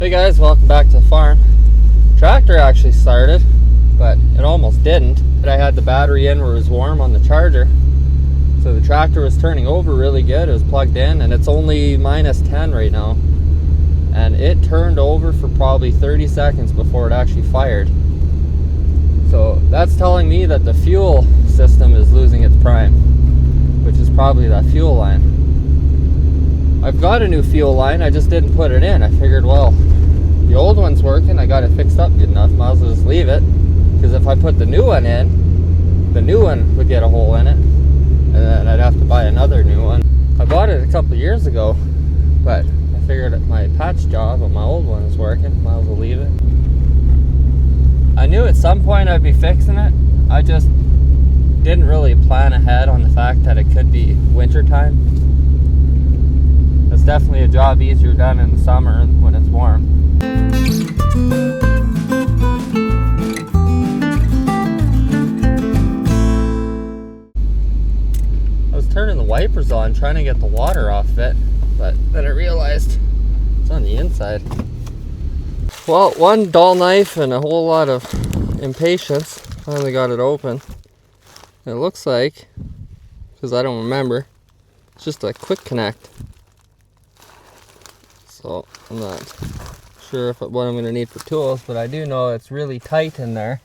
Hey guys, welcome back to the farm. Tractor actually started, but it almost didn't. But I had the battery in where it was warm on the charger. So the tractor was turning over really good. It was plugged in and it's only minus 10 right now. And it turned over for probably 30 seconds before it actually fired. So that's telling me that the fuel system is losing its prime, which is probably that fuel line. I've got a new fuel line, I just didn't put it in. I figured, well, the old one's working, I got it fixed up good enough, might as well just leave it. Because if I put the new one in, the new one would get a hole in it, and then I'd have to buy another new one. I bought it a couple years ago, but I figured that my patch job on my old one was working, might as well leave it. I knew at some point I'd be fixing it. I just didn't really plan ahead on the fact that it could be winter time. It's definitely a job easier done in the summer when it's warm. I was turning the wipers on trying to get the water off it, but then I realized it's on the inside. Well, one dull knife and a whole lot of impatience finally got it open. It looks like, because I don't remember, it's just a quick connect. So I'm not sure what I'm going to need for tools, but I do know it's really tight in there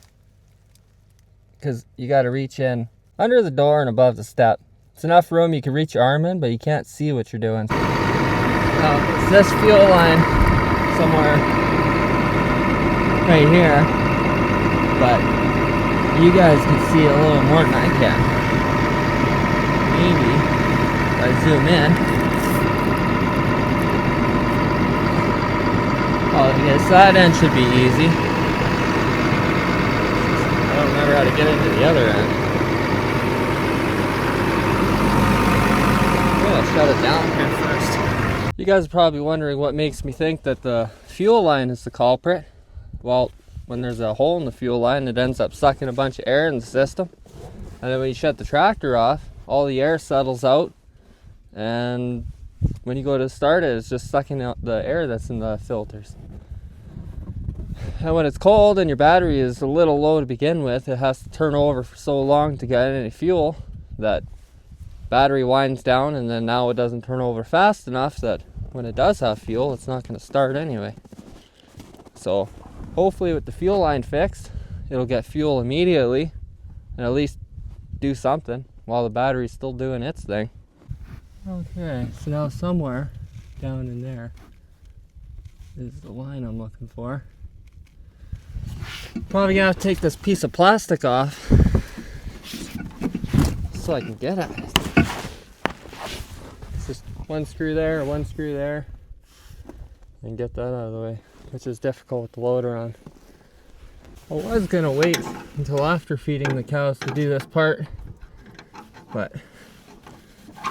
because you got to reach in under the door and above the step. It's enough room you can reach your arm in, but you can't see what you're doing. Now, it's this fuel line somewhere right here, but you guys can see it a little more than I can. Maybe if I zoom in. Oh, yes, that end should be easy. I don't remember how to get into the other end. I'm gonna shut it down here first. You guys are probably wondering what makes me think that the fuel line is the culprit. Well, when there's a hole in the fuel line, it ends up sucking a bunch of air in the system. And then when you shut the tractor off, all the air settles out. And when you go to start it, it's just sucking out the air that's in the filters. And when it's cold and your battery is a little low to begin with, it has to turn over for so long to get any fuel that battery winds down, and then now it doesn't turn over fast enough that when it does have fuel, it's not going to start anyway. So hopefully with the fuel line fixed, it'll get fuel immediately and at least do something while the battery's still doing its thing. Okay, so now somewhere down in there is the line I'm looking for. Probably gonna have to take this piece of plastic off so I can get it. It's just one screw there, and get that out of the way, which is difficult with the loader on. I was gonna wait until after feeding the cows to do this part, but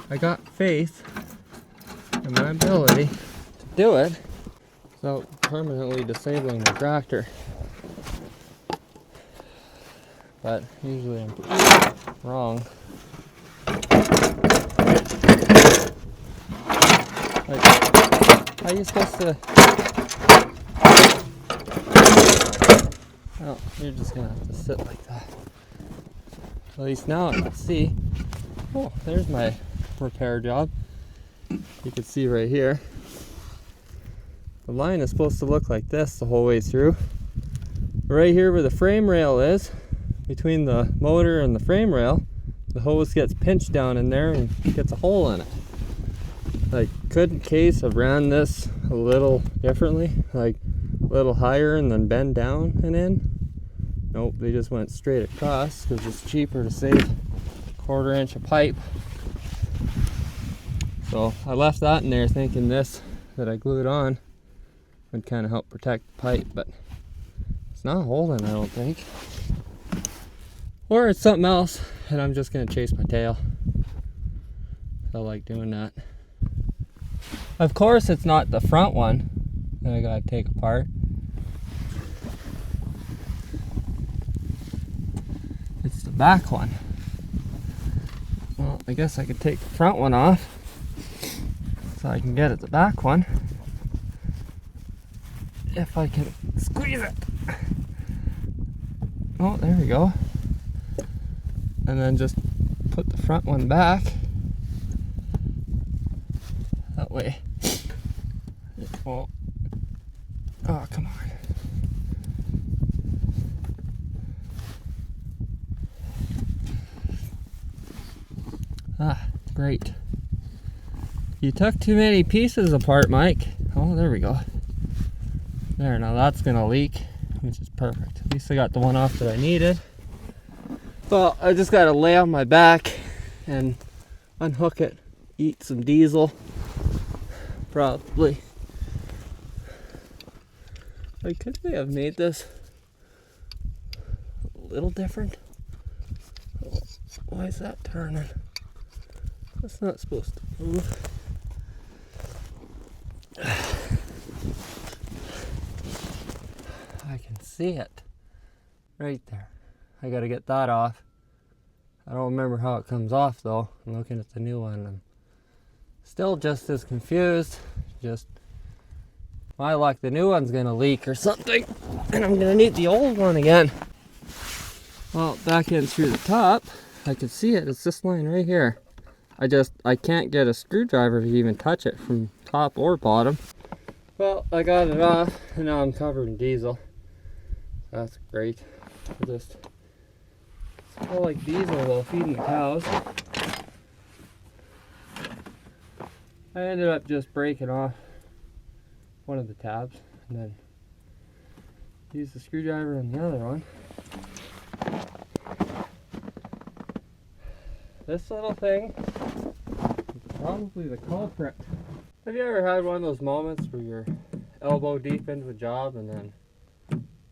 I got faith in my ability to do it without permanently disabling the tractor. But usually I'm wrong. Like, how are you supposed to? Oh, you're just gonna have to sit like that. At least now I can see. Oh, there's my repair job. You can see right here. The line is supposed to look like this the whole way through. Right here where the frame rail is, between the motor and the frame rail, the hose gets pinched down in there and gets a hole in it. Like, couldn't Case have ran this a little differently? Like, a little higher and then bend down and in? Nope, they just went straight across because it's cheaper to save a 1/4 inch of pipe. So I left that in there thinking this that I glued on would kind of help protect the pipe, but it's not holding, I don't think. Or it's something else, and I'm just gonna chase my tail. I like doing that. Of course, it's not the front one that I gotta take apart. It's the back one. Well, I guess I could take the front one off so I can get at the back one. if I can squeeze it. Oh, there we go. And then just put the front one back. That way it won't. Oh, come on. Ah, great. You took too many pieces apart, Mike. Oh, there we go. There, now that's gonna leak, which is perfect. At least I got the one off that I needed. Well, I just gotta lay on my back and unhook it, eat some diesel. Probably. Like, could they have made this a little different? Oh, why is that turning? That's not supposed to move. I can see it right there. I gotta get that off. I don't remember how it comes off though. I'm looking at the new one. I'm still just as confused. Just my luck, the new one's gonna leak or something, and I'm gonna need the old one again. Well, back in through the top, I can see it. It's this line right here. I can't get a screwdriver to even touch it from top or bottom. Well, I got it off, and now I'm covered in diesel. That's great. I'll just smell like diesel while feeding the cows. I ended up just breaking off one of the tabs, and then use the screwdriver on the other one. This little thing is probably the culprit. Have you ever had one of those moments where you're elbow deep into a job and then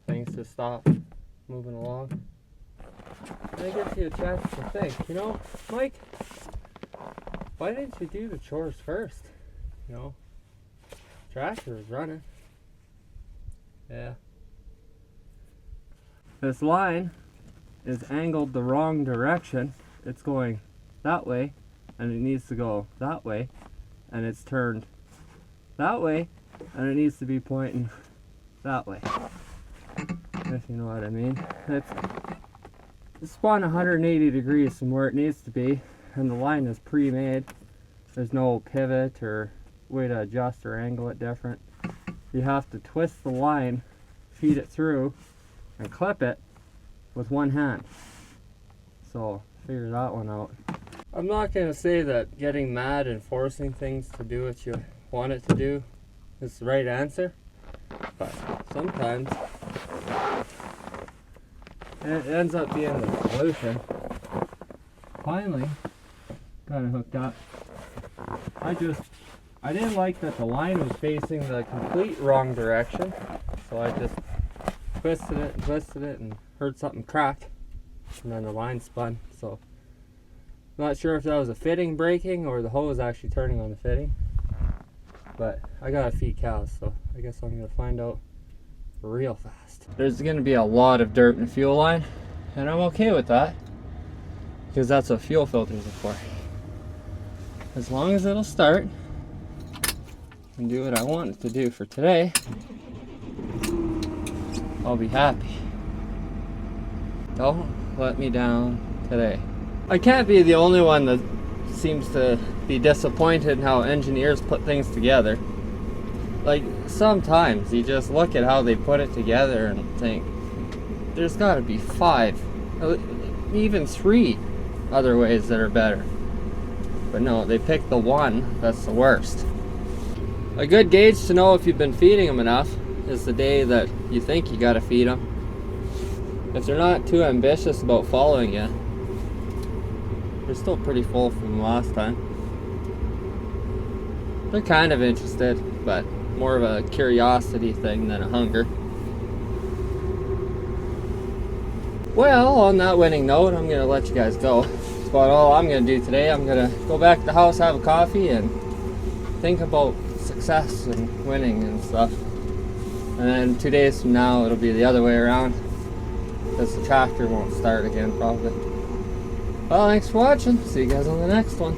things just stop moving along? And it gives you a chance to think, you know, Mike, why didn't you do the chores first? You know, tractor is running. Yeah. This line is angled the wrong direction. It's going that way, and it needs to go that way, and it's turned that way, and it needs to be pointing that way, if you know what I mean. It's spun 180 degrees from where it needs to be, and the line is pre-made. There's no pivot or way to adjust or angle it different. You have to twist the line, feed it through, and clip it with one hand. So figure that one out. I'm not going to say that getting mad and forcing things to do what you want it to do is the right answer, but sometimes it ends up being the solution. Finally got it hooked up. I didn't like that the line was facing the complete wrong direction, so I just twisted it and heard something crack, and then the line spun. So not sure if that was a fitting breaking or the hose actually turning on the fitting, but I gotta feed cows, so I guess I'm gonna find out real fast. There's gonna be a lot of dirt in the fuel line, and I'm okay with that because that's what fuel filters are for. As long as it'll start and do what I want it to do for today, I'll be happy. Don't let me down today. I can't be the only one that seems to be disappointed in how engineers put things together. Like, sometimes you just look at how they put it together and think, there's gotta be 5, even 3 other ways that are better. But no, they pick the one that's the worst. A good gauge to know if you've been feeding them enough is the day that you think you gotta feed them. If they're not too ambitious about following you, they're still pretty full from last time. They're kind of interested, but more of a curiosity thing than a hunger. Well, on that winning note, I'm gonna let you guys go. That's about all I'm gonna do today. I'm gonna go back to the house, have a coffee, and think about success and winning and stuff. And then 2 days from now, it'll be the other way around, because the tractor won't start again, probably. Well, thanks for watching. See you guys on the next one.